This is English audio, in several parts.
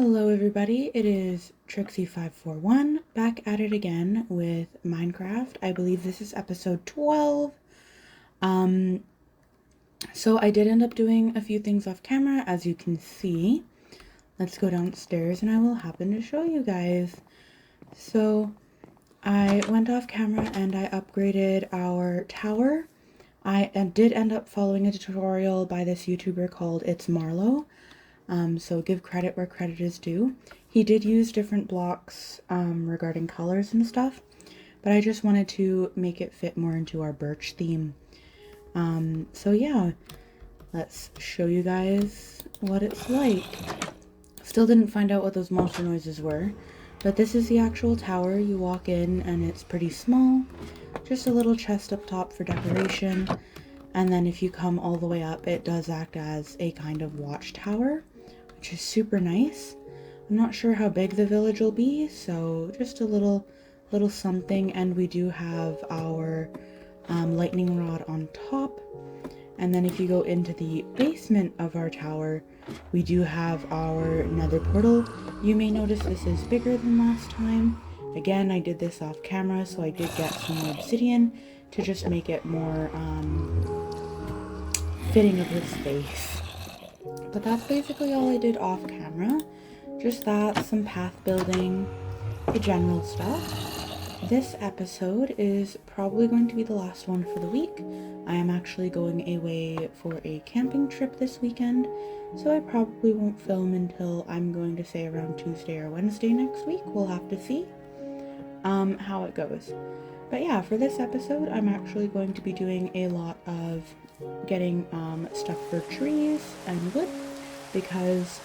Hello everybody, it is Trixie541 back at it again with Minecraft. I believe this is episode 12. So I did end up doing a few things off camera, as you can see. Let's go downstairs and I will happen to show you guys. So I went off camera and I upgraded our tower. I did end up following a tutorial by this YouTuber called It's Marlow. So give credit where credit is due. He did use different blocks regarding colors and stuff, but I just wanted to make it fit more into our birch theme. So yeah, let's show you guys what it's like. Still didn't find out what those monster noises were, but this is the actual tower. You walk in and it's pretty small, just a little chest up top for decoration. And then if you come all the way up, it does act as a kind of watchtower, which is super nice. I'm not sure how big the village will be, so just a little something. And we do have our lightning rod on top. And then if you go into the basement of our tower, we do have our nether portal. You may notice this is bigger than last time. Again, I did this off camera, so I did get some more obsidian to just make it more fitting of the space. But that's basically all I did off camera. Just that, some path building, the general stuff. This episode is probably going to be the last one for the week. I am actually going away for a camping trip this weekend, so I probably won't film until I'm going to say around Tuesday or Wednesday next week. We'll have to see how it goes. But yeah, for this episode, I'm actually going to be doing a lot of getting stuff for trees and wood, because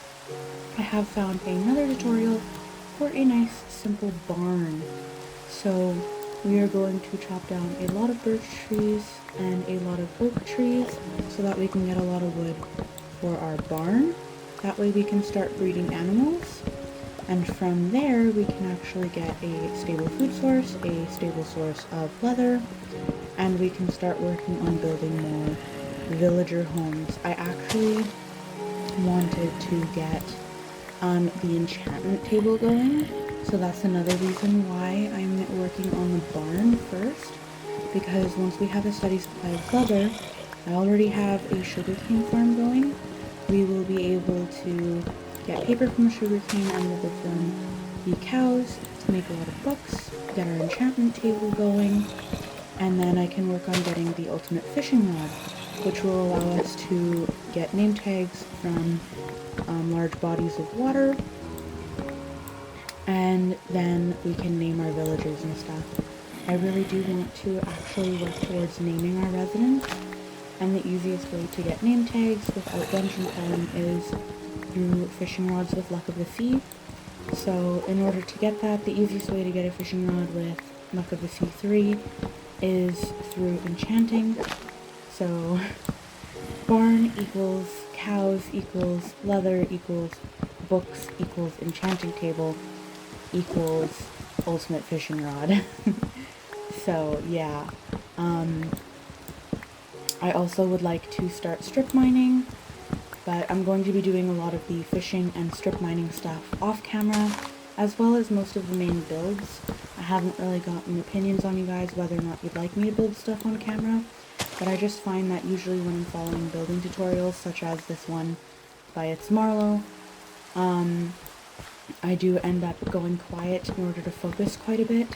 I have found another tutorial for a nice simple barn. So we are going to chop down a lot of birch trees and a lot of oak trees so that we can get a lot of wood for our barn. That way we can start breeding animals, and from there we can actually get a stable food source, a stable source of leather, and we can start working on building more villager homes. I actually wanted to get the enchantment table going, so that's another reason why I'm working on the barn first, because once we have a steady supply of leather, I already have a sugarcane farm going. We will be able to get paper from the sugarcane and leather from the cows to make a lot of books, get our enchantment table going, and then I can work on getting the ultimate fishing rod, which will allow us to get name tags from large bodies of water, and then we can name our villagers and stuff. I really do want to actually work towards naming our residents, and the easiest way to get name tags without dungeon crawling is through fishing rods with Luck of the Sea. So in order to get that, the easiest way to get a fishing rod with Luck of the Sea 3 is through enchanting. So barn equals cows equals leather equals books equals enchanting table equals ultimate fishing rod. So yeah, I also would like to start strip mining, but I'm going to be doing a lot of the fishing and strip mining stuff off camera, as well as most of the main builds. I haven't really gotten opinions on you guys whether or not you'd like me to build stuff on camera, but I just find that usually when I'm following building tutorials, such as this one by It's Marlow, I do end up going quiet in order to focus quite a bit.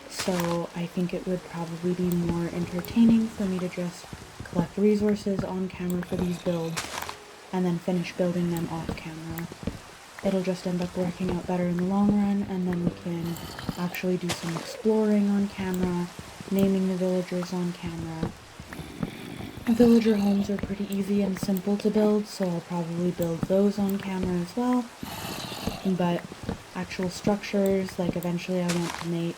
So I think it would probably be more entertaining for me to just collect resources on camera for these builds and then finish building them off camera. It'll just end up working out better in the long run, and then we can actually do some exploring on camera, naming the villagers on camera. Villager homes are pretty easy and simple to build, so I'll probably build those on camera as well. But actual structures, like eventually I want to make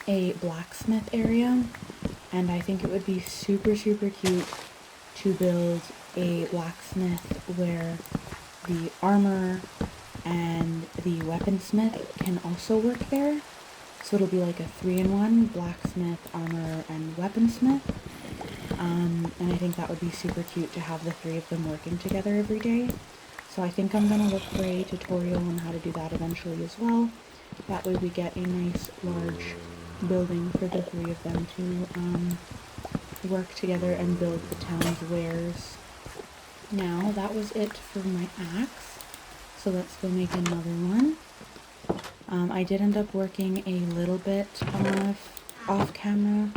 a blacksmith area, and I think it would be super cute to build a blacksmith where the armor and the weaponsmith can also work there. So it'll be like a 3-in-1, blacksmith, armor, and weaponsmith. And I think that would be super cute to have the three of them working together every day. So I think I'm going to look for a tutorial on how to do that eventually as well. That way we get a nice large building for the three of them to work together and build the town's wares. Now, that was it for my axe. So let's go make another one. I did end up working a little bit off camera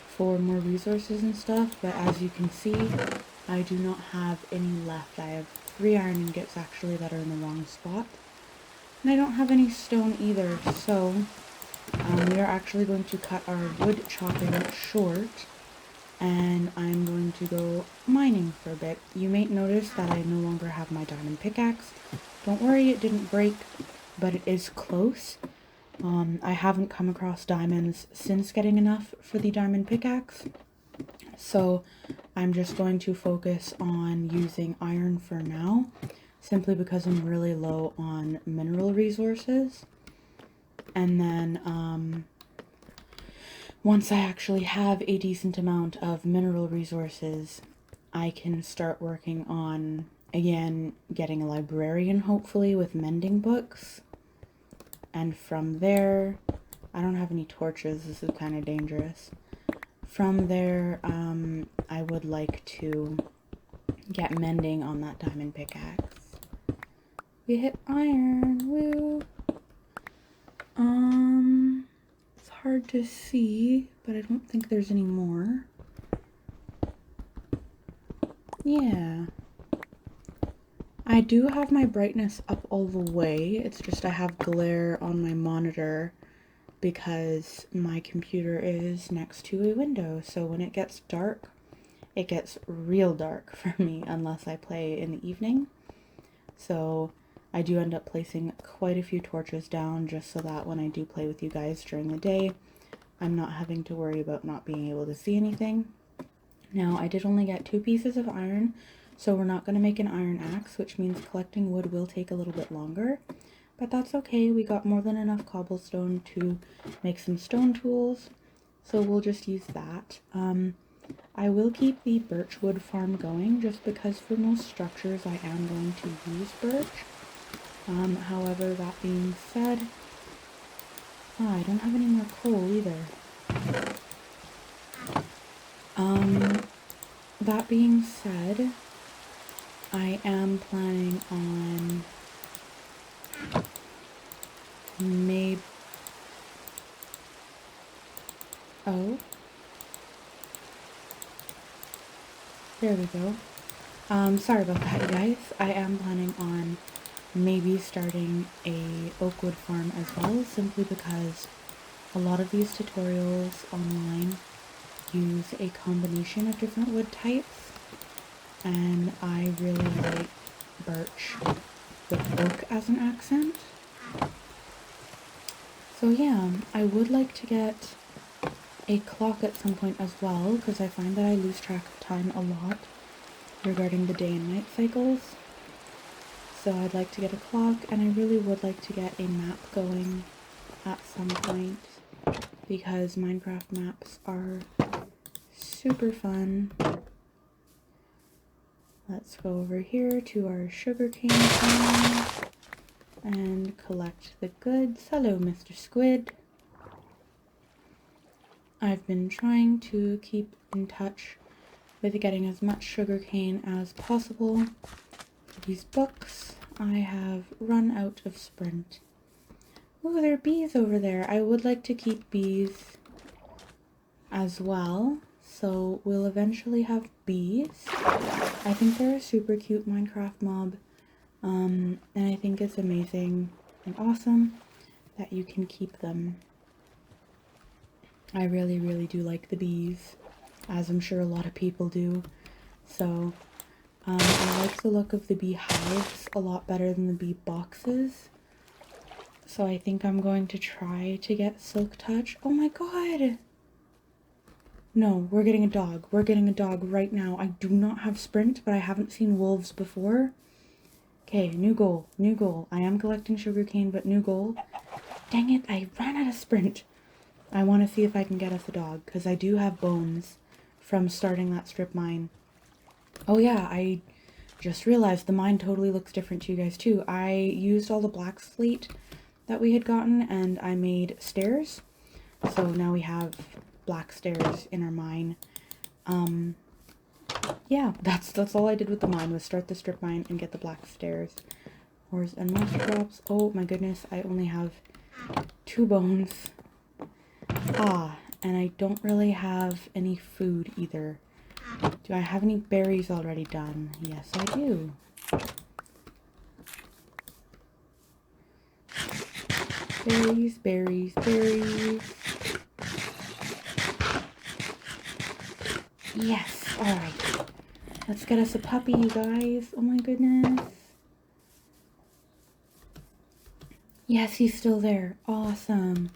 for more resources and stuff, but as you can see, I do not have any left. I have 3 iron ingots actually that are in the wrong spot. And I don't have any stone either, so we are actually going to cut our wood chopping short, and I'm going to go mining for a bit. You may notice that I no longer have my diamond pickaxe. Don't worry, it didn't break, but it is close. I haven't come across diamonds since getting enough for the diamond pickaxe, so I'm just going to focus on using iron for now, simply because I'm really low on mineral resources. And then once I actually have a decent amount of mineral resources, I can start working on, again, getting a librarian, hopefully, with mending books. And from there, I don't have any torches, this is kind of dangerous. From there, I would like to get mending on that diamond pickaxe. We hit iron, woo! It's hard to see, but I don't think there's any more. Yeah. I do have my brightness up all the way, it's just I have glare on my monitor because my computer is next to a window, so when it gets dark, it gets real dark for me unless I play in the evening. So I do end up placing quite a few torches down just so that when I do play with you guys during the day, I'm not having to worry about not being able to see anything. Now, I did only get 2 pieces of iron, so we're not going to make an iron axe, which means collecting wood will take a little bit longer. But that's okay, we got more than enough cobblestone to make some stone tools, so we'll just use that. I will keep the birchwood farm going, just because for most structures I am going to use birch. However, that being said, I don't have any more coal either. That being said, I am planning on maybe... Oh. There we go. Sorry about that, you guys. I am planning on maybe starting a oakwood farm as well, simply because a lot of these tutorials online use a combination of different wood types, and I really like birch with oak as an accent. So yeah, I would like to get a clock at some point as well, because I find that I lose track of time a lot regarding the day and night cycles. So I'd like to get a clock, and I really would like to get a map going at some point, because Minecraft maps are super fun. Let's go over here to our sugarcane farm and collect the goods. Hello, Mr. Squid. I've been trying to keep in touch with getting as much sugarcane as possible. For these books, I have run out of sprint. Oh, there are bees over there. I would like to keep bees as well, so we'll eventually have bees. I think they're a super cute Minecraft mob, and I think it's amazing and awesome that you can keep them. I really, really do like the bees, as I'm sure a lot of people do. So, I like the look of the bee hives a lot better than the bee boxes. So I think I'm going to try to get Silk Touch. Oh my god! No, we're getting a dog. We're getting a dog right now. I do not have sprint, but I haven't seen wolves before. Okay, new goal. New goal. I am collecting sugarcane, but new goal. Dang it, I ran out of sprint. I want to see if I can get us a dog, because I do have bones from starting that strip mine. Oh yeah, I Just realized the mine totally looks different to you guys too. I used all the black slate that we had gotten and I made stairs. So now we have black stairs in our mine. Yeah, that's all I did with the mine, was start the strip mine and get the black stairs. Ores and monster drops. Oh my goodness, I only have 2 bones. And I don't really have any food either. Do I have any berries already done? Yes, I do. Berries, berries, berries. Yes, alright. Let's get us a puppy, you guys. Oh my goodness. Yes, he's still there. Awesome.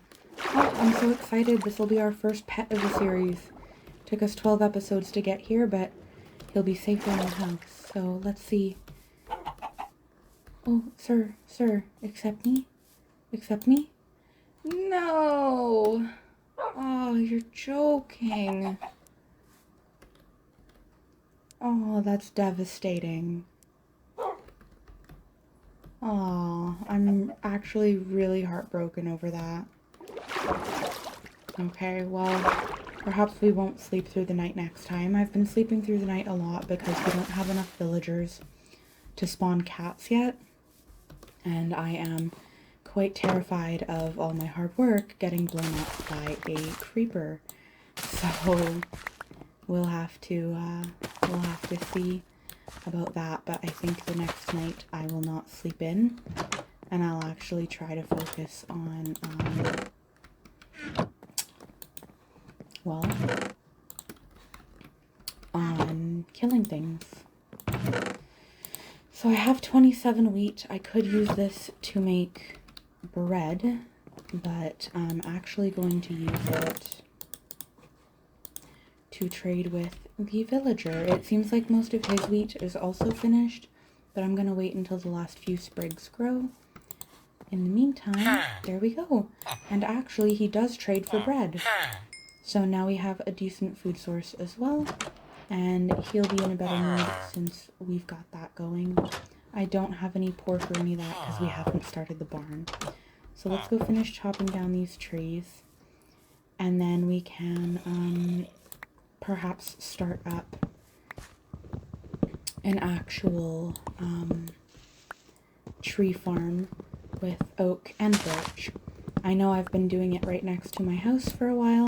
Oh, I'm so excited. This will be our first pet of the series. Took us 12 episodes to get here, but he'll be safer in the house. So let's see. Oh, sir, accept me? Accept me? No! Oh, you're joking. Oh, that's devastating. Oh, I'm actually really heartbroken over that. Okay, well, perhaps we won't sleep through the night next time. I've been sleeping through the night a lot because we don't have enough villagers to spawn cats yet. And I am quite terrified of all my hard work getting blown up by a creeper. So we'll have to see about that, but I think the next night I will not sleep in and I'll actually try to focus on on killing things. So I have 27 wheat. I could use this to make bread, but I'm actually going to use it to trade with the villager. It seems like most of his wheat is also finished, but I'm gonna wait until the last few sprigs grow. In the meantime, there we go. And actually, he does trade for bread. So now we have a decent food source as well, and he'll be in a better mood since we've got that going. I don't have any pork or any of that because we haven't started the barn. So let's go finish chopping down these trees, and then we can perhaps start up an actual tree farm with oak and birch. I know I've been doing it right next to my house for a while,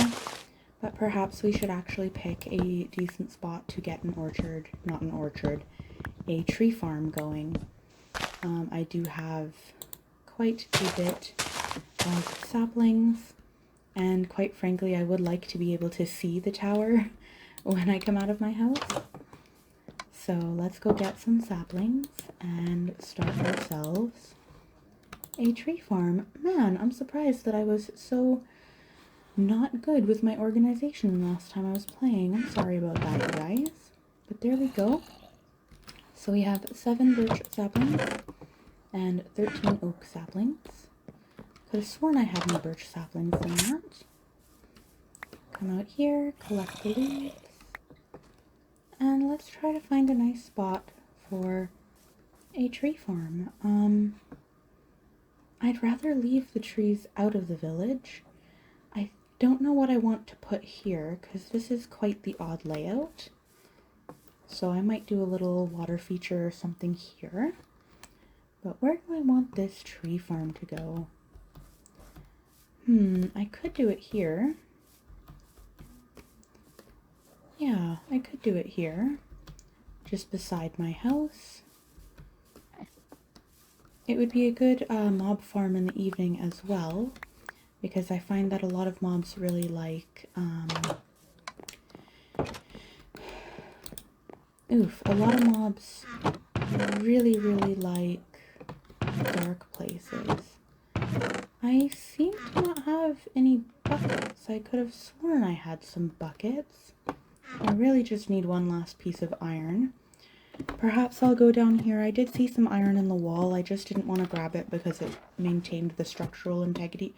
but perhaps we should actually pick a decent spot to get an orchard, not an orchard, a tree farm going. I do have quite a bit of saplings, and quite frankly, I would like to be able to see the tower when I come out of my house. So let's go get some saplings and start ourselves a tree farm. Man, I'm surprised that I was so not good with my organization last time I was playing. I'm sorry about that, you guys. But there we go. So we have 7 birch saplings and 13 oak saplings. Could have sworn I had more birch saplings than that. Come out here, collect the leaves, and let's try to find a nice spot for a tree farm. I'd rather leave the trees out of the village. I don't know what I want to put here because this is quite the odd layout. So I might do a little water feature or something here. But where do I want this tree farm to go? I could do it here. Yeah, I could do it here, just beside my house. It would be a good mob farm in the evening as well, because I find that a lot of mobs really like, a lot of mobs really like dark places. I seem to not have any buckets. I could have sworn I had some buckets. I really just need one last piece of iron. Perhaps I'll go down here. I did see some iron in the wall. I just didn't want to grab it because it maintained the structural integrity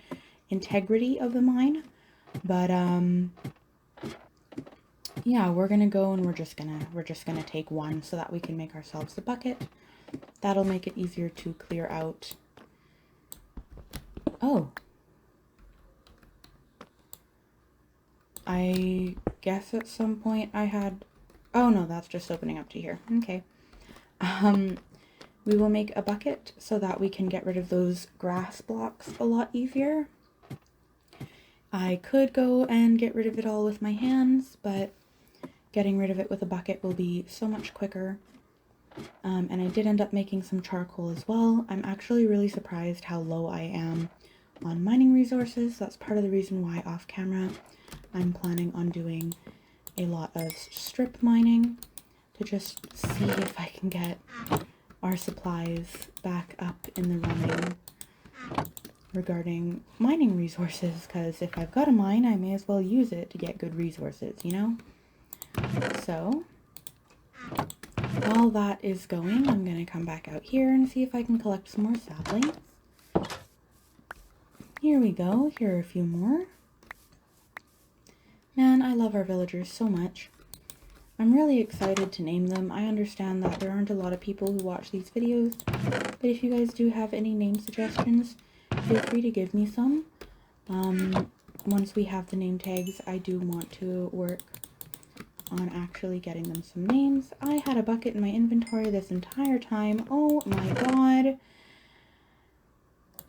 of the mine. But yeah, we're gonna go and we're just gonna take one so that we can make ourselves a bucket. That'll make it easier to clear out. Oh. I guess at some point I had... Oh no, that's just opening up to here. Okay. We will make a bucket so that we can get rid of those grass blocks a lot easier. I could go and get rid of it all with my hands, but getting rid of it with a bucket will be so much quicker. And I did end up making some charcoal as well. I'm actually really surprised how low I am on mining resources. That's part of the reason why off camera I'm planning on doing a lot of strip mining to just see if I can get our supplies back up in the running regarding mining resources, because if I've got a mine, I may as well use it to get good resources, you know? So, while that is going, I'm going to come back out here and see if I can collect some more saplings. Here we go. Here are a few more. Man, I love our villagers so much. I'm really excited to name them. I understand that there aren't a lot of people who watch these videos, but if you guys do have any name suggestions, feel free to give me some. Once we have the name tags, I do want to work on actually getting them some names. I had a bucket in my inventory this entire time. Oh my god.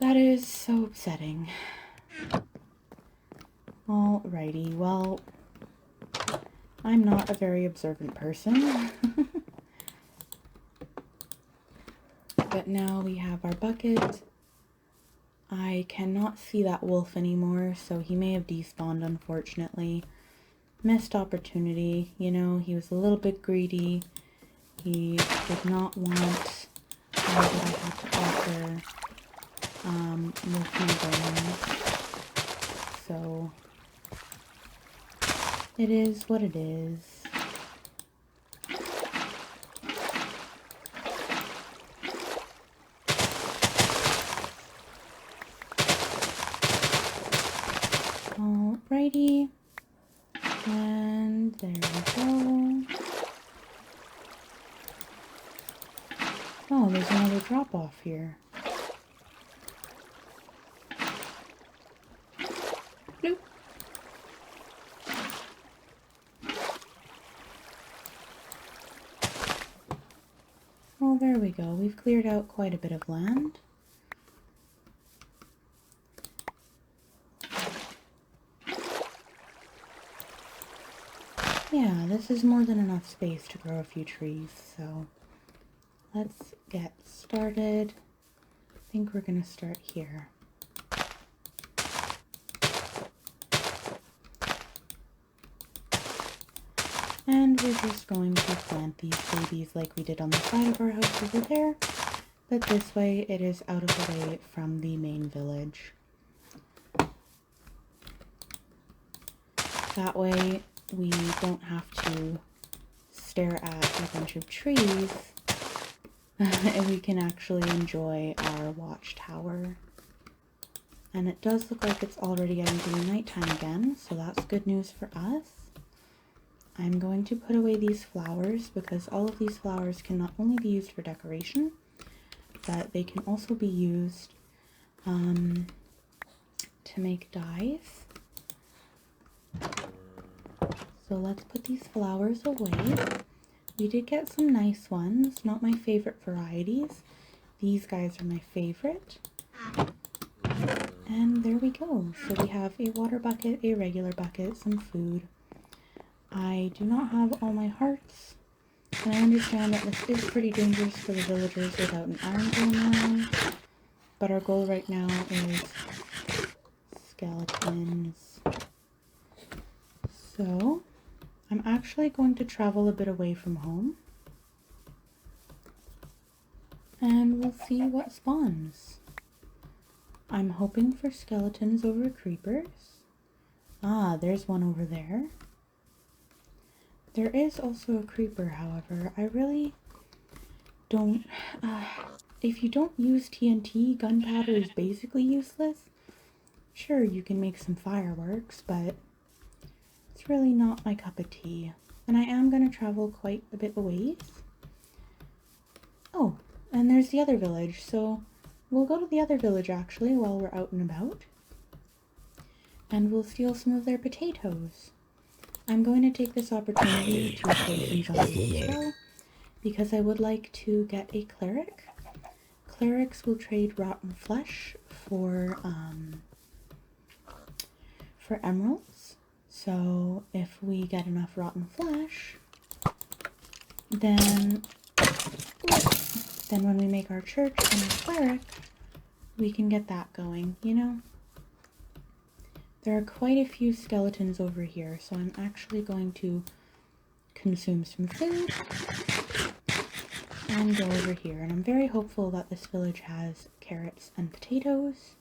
That is so upsetting. Alrighty, well, I'm not a very observant person. But now we have our bucket. I cannot see that wolf anymore, so he may have despawned, unfortunately. Missed opportunity, you know, he was a little bit greedy. He did not want all that I had to offer with my bones. So, it is what it is. Alrighty. And there we go. Oh, there's another drop off here. Bloop. Well, there we go. We've cleared out quite a bit of land. Yeah, this is more than enough space to grow a few trees, so let's get started. I think we're gonna start here. And we're just going to plant these babies like we did on the side of our house over there, but this way it is out of the way from the main village. That way we don't have to stare at a bunch of trees and we can actually enjoy our watchtower. And it does look like it's already getting to be nighttime again, so that's good news for us. I'm going to put away these flowers because all of these flowers can not only be used for decoration, but they can also be used to make dyes. So let's put these flowers away. We did get some nice ones, not my favorite varieties. These guys are my favorite. And there we go. So we have a water bucket, a regular bucket, some food. I do not have all my hearts, and I understand that this is pretty dangerous for the villagers without an iron golem, but our goal right now is skeletons. So, I'm actually going to travel a bit away from home, and we'll see what spawns. I'm hoping for skeletons over creepers. Ah, there's one over there. There is also a creeper, however. I really don't... if you don't use TNT, gunpowder is basically useless. Sure, you can make some fireworks, but It's really not my cup of tea. And I am going to travel quite a bit away. Oh, and there's the other village. So we'll go to the other village actually while we're out and about. And we'll steal some of their potatoes. I'm going to take this opportunity to play some zombies as well, because I would like to get a cleric. Clerics will trade rotten flesh for emeralds. So if we get enough rotten flesh, then when we make our church and a cleric, we can get that going, you know? There are quite a few skeletons over here, so I'm actually going to consume some food and go over here. And I'm very hopeful that this village has carrots and potatoes.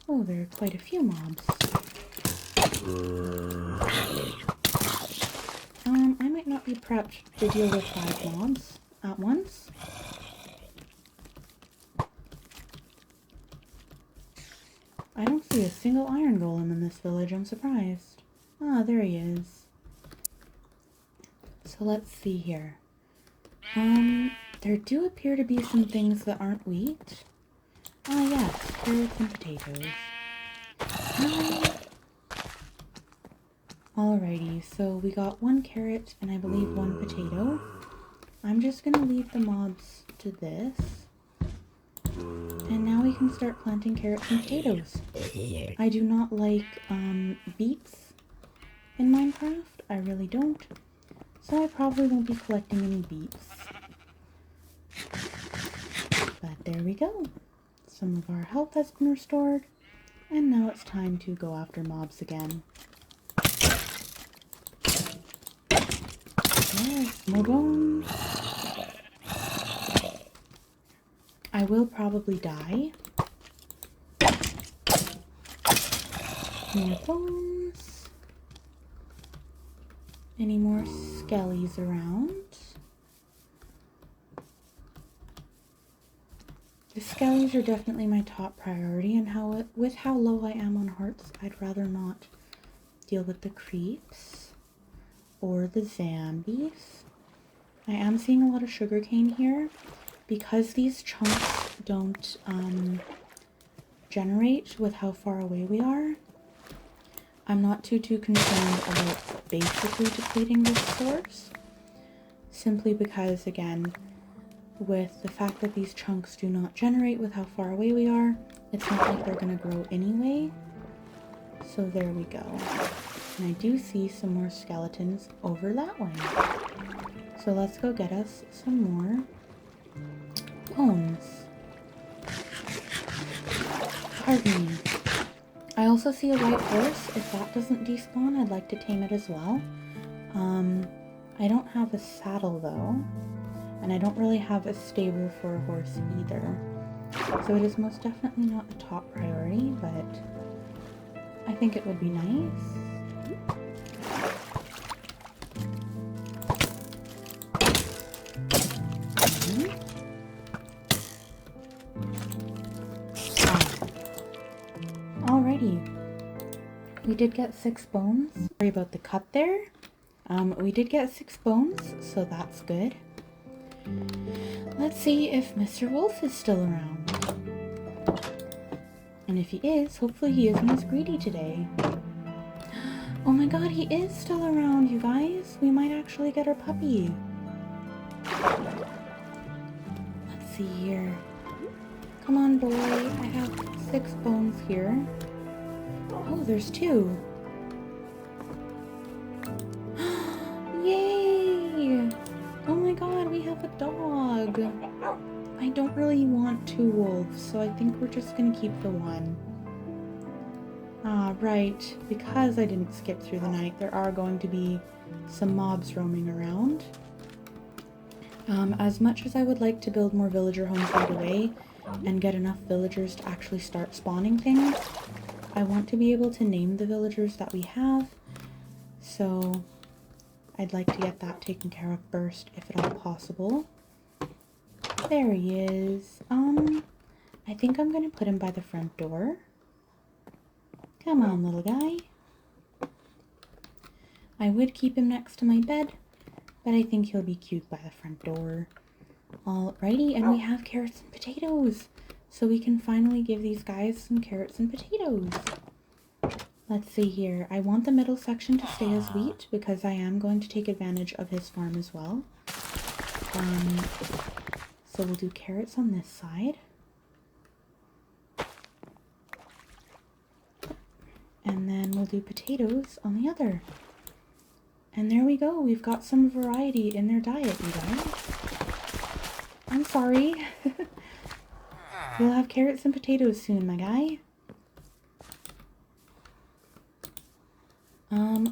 Oh, there are quite a few mobs. I might not be prepped to deal with 5 mobs at once. I don't see a single iron golem in this village, I'm surprised. Ah, there he is. So let's see here. There do appear to be some things that aren't wheat. Ah, yes, carrots and potatoes. Alrighty, so we got 1 carrot and I believe 1 potato. I'm just gonna leave the mobs to this. And now we can start planting carrots and potatoes. I do not like beets in Minecraft. I really don't. So I probably won't be collecting any beets. But there we go. Some of our health has been restored. And now it's time to go after mobs again. Yes, more bones. I will probably die. More bones. Any more skellies around? The skellies are definitely my top priority, and with how low I am on hearts, I'd rather not deal with the creeps or the zombies. I am seeing a lot of sugarcane here. Because these chunks don't generate with how far away we are, I'm not too concerned about basically depleting this source. Simply because, again, with the fact that these chunks do not generate with how far away we are, it's not like they're going to grow anyway. So there we go. And I do see some more skeletons over that way. So let's go get us some more bones. Pardon me. I also see a white horse. If that doesn't despawn, I'd like to tame it as well. I don't have a saddle though, and I don't really have a stable for a horse either. So it is most definitely not a top priority, but I think it would be nice. Alrighty, we did get 6 bones. Sorry about the cut there. We did get 6 bones, so that's good. Let's see if Mr. Wolf is still around. And if he is, hopefully he isn't as greedy today. Oh my god, he is still around, you guys. We might actually get our puppy. Let's see here. Come on, boy. I have 6 bones here. Oh, there's 2. Yay! Oh my god, we have a dog. I don't really want 2 wolves, so I think we're just gonna keep the 1. Ah, right. Because I didn't skip through the night, there are going to be some mobs roaming around. As much as I would like to build more villager homes right away, and get enough villagers to actually start spawning things, I want to be able to name the villagers that we have, so I'd like to get that taken care of first, if at all possible. There he is. I think I'm gonna put him by the front door. Come on, little guy. I would keep him next to my bed, but I think he'll be cute by the front door. Alrighty, and we have carrots and potatoes. So we can finally give these guys some carrots and potatoes. Let's see here. I want the middle section to stay as wheat because I am going to take advantage of his farm as well. So we'll do carrots on this side. And then we'll do potatoes on the other. And there we go. We've got some variety in their diet, you guys. I'm sorry. You'll have carrots and potatoes soon, my guy.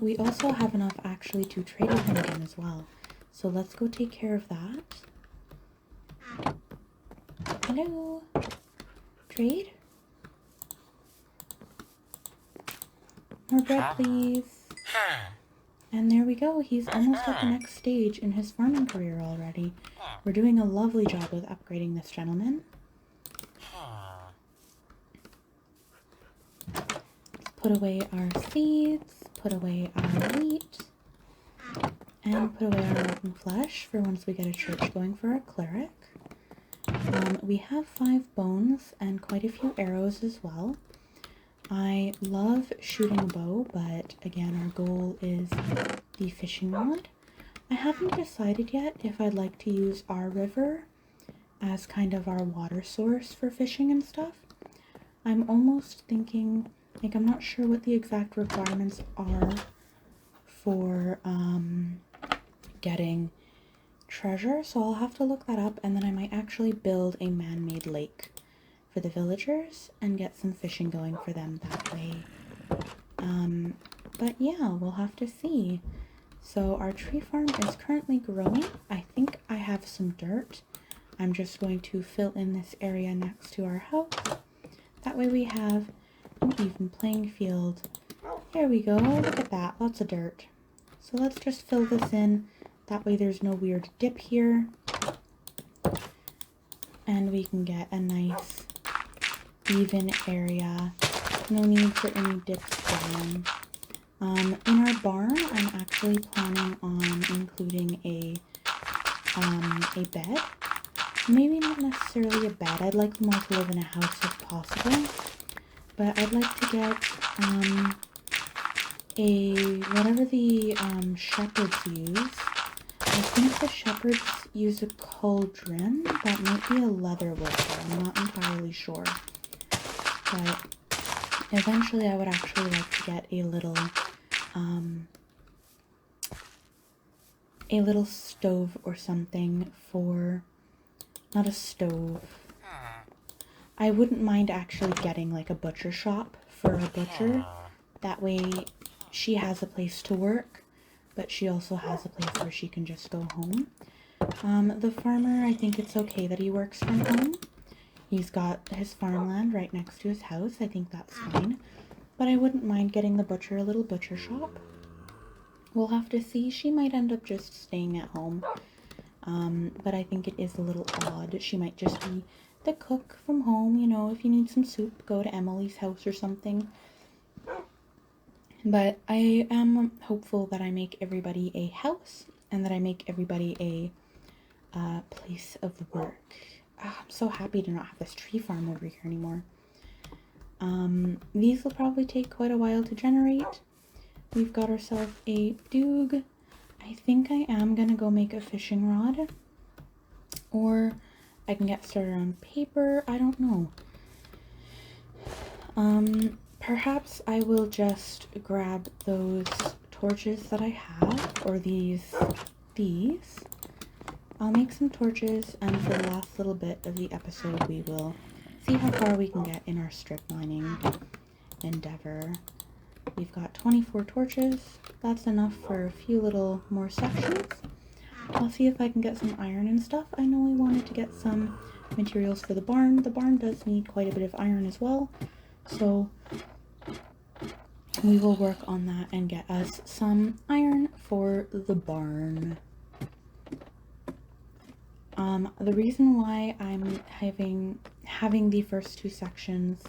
We also have enough actually to trade with him again as well. So let's go take care of that. Hello. Trade? More bread, please. And there we go. He's almost at the next stage in his farming career already. We're doing a lovely job with upgrading this gentleman. Put away our seeds, put away our wheat, and put away our rotten flesh for once we get a church going for our cleric. We have 5 bones and quite a few arrows as well. I love shooting a bow, but again, our goal is the fishing rod. I haven't decided yet if I'd like to use our river as kind of our water source for fishing and stuff. I'm almost thinking, like, I'm not sure what the exact requirements are for getting treasure, so I'll have to look that up, and then I might actually build a man-made lake for the villagers and get some fishing going for them that way. But yeah, we'll have to see. So our tree farm is currently growing. I think I have some dirt. I'm just going to fill in this area next to our house. That way we have an even playing field. There we go. Look at that. Lots of dirt. So let's just fill this in. That way there's no weird dip here. And we can get a nice even area. No need for any dips down. In our barn, I'm actually planning on including a bed. Maybe not necessarily a bed. I'd like them all to live in a house if possible. But I'd like to get whatever the shepherds use. I think the shepherds use a cauldron. That might be a leather worker. I'm not entirely sure. But eventually I would actually like to get a little stove or something for, not a stove. I wouldn't mind actually getting like a butcher shop for a butcher. That way she has a place to work, but she also has a place where she can just go home. The farmer, I think it's okay that he works from home. He's got his farmland right next to his house. I think that's fine. But I wouldn't mind getting the butcher a little butcher shop. We'll have to see. She might end up just staying at home. But I think it is a little odd. She might just be the cook from home. You know, if you need some soup, go to Emily's house or something. But I am hopeful that I make everybody a house and that I make everybody a place of work. I'm so happy to not have this tree farm over here anymore. These will probably take quite a while to generate. We've got ourselves a doog. I think I am going to go make a fishing rod. Or I can get started on paper. I don't know. Perhaps I will just grab those torches that I have, or these. I'll make some torches, and for the last little bit of the episode, we will see how far we can get in our strip mining endeavor. We've got 24 torches. That's enough for a few little more sections. I'll see if I can get some iron and stuff. I know I wanted to get some materials for the barn. The barn does need quite a bit of iron as well, so we will work on that and get us some iron for the barn. The reason why I'm having the first 2 sections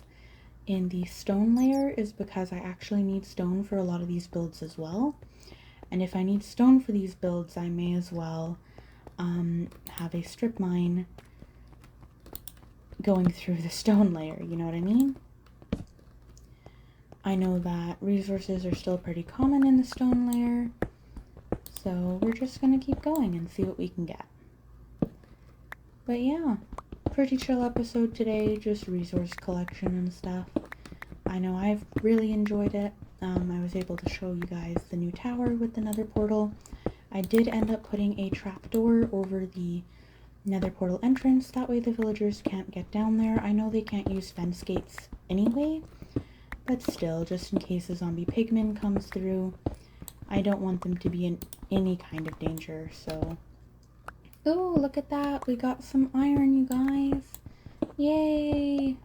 in the stone layer is because I actually need stone for a lot of these builds as well. And if I need stone for these builds, I may as well have a strip mine going through the stone layer, you know what I mean? I know that resources are still pretty common in the stone layer, so we're just gonna keep going and see what we can get. But yeah, pretty chill episode today, just resource collection and stuff. I know I've really enjoyed it. I was able to show you guys the new tower with the nether portal. I did end up putting a trapdoor over the nether portal entrance, that way the villagers can't get down there. I know they can't use fence gates anyway, but still, just in case a zombie pigman comes through, I don't want them to be in any kind of danger, so... Oh, look at that, we got some iron, you guys. Yay!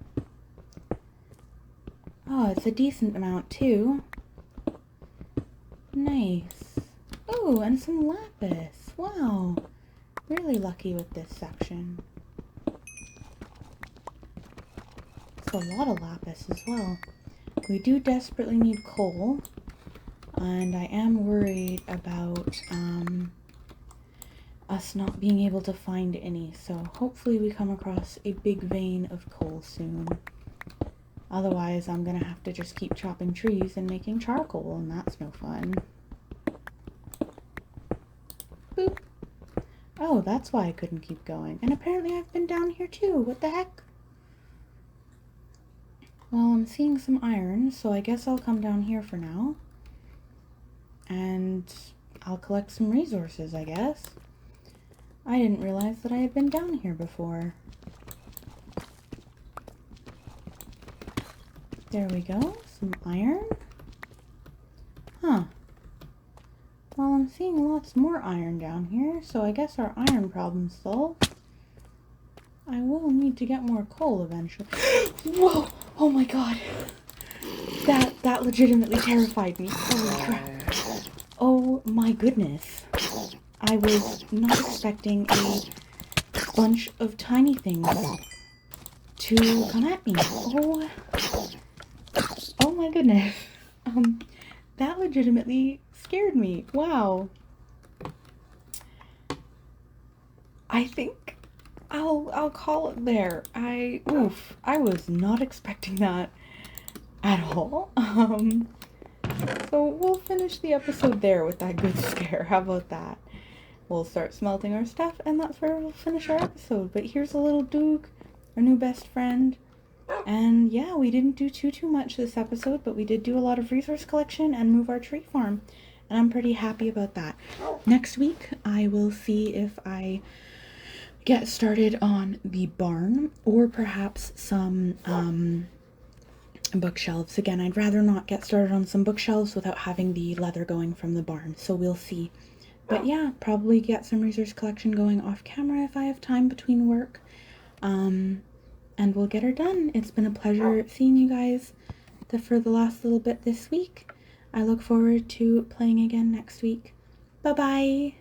Oh, it's a decent amount too. Nice. Oh, and some lapis. Wow. Really lucky with this section. It's a lot of lapis as well. We do desperately need coal, and I am worried about us not being able to find any, so hopefully we come across a big vein of coal soon. Otherwise, I'm gonna have to just keep chopping trees and making charcoal, and that's no fun. Boop. Oh, that's why I couldn't keep going. And apparently I've been down here too. What the heck? Well, I'm seeing some iron, so I guess I'll come down here for now. And I'll collect some resources, I guess. I didn't realize that I had been down here before. There we go. Some iron. Huh. Well, I'm seeing lots more iron down here, so I guess our iron problem's solved. I will need to get more coal eventually. Whoa! Oh my god! That legitimately terrified me. Holy crap. Oh my goodness. I was not expecting a bunch of tiny things to come at me. Oh my goodness. That legitimately scared me. Wow. I think I'll call it there. I was not expecting that at all. So we'll finish the episode there with that good scare. How about that? We'll start smelting our stuff, and that's where we'll finish our episode. But here's a little Duke, our new best friend. And yeah, we didn't do too much this episode, but we did do a lot of resource collection and move our tree farm. And I'm pretty happy about that. Next week, I will see if I get started on the barn, or perhaps some bookshelves. Again, I'd rather not get started on some bookshelves without having the leather going from the barn, so we'll see. But yeah, probably get some resource collection going off camera if I have time between work. And we'll get her done. It's been a pleasure seeing you guys for the last little bit this week. I look forward to playing again next week. Bye-bye!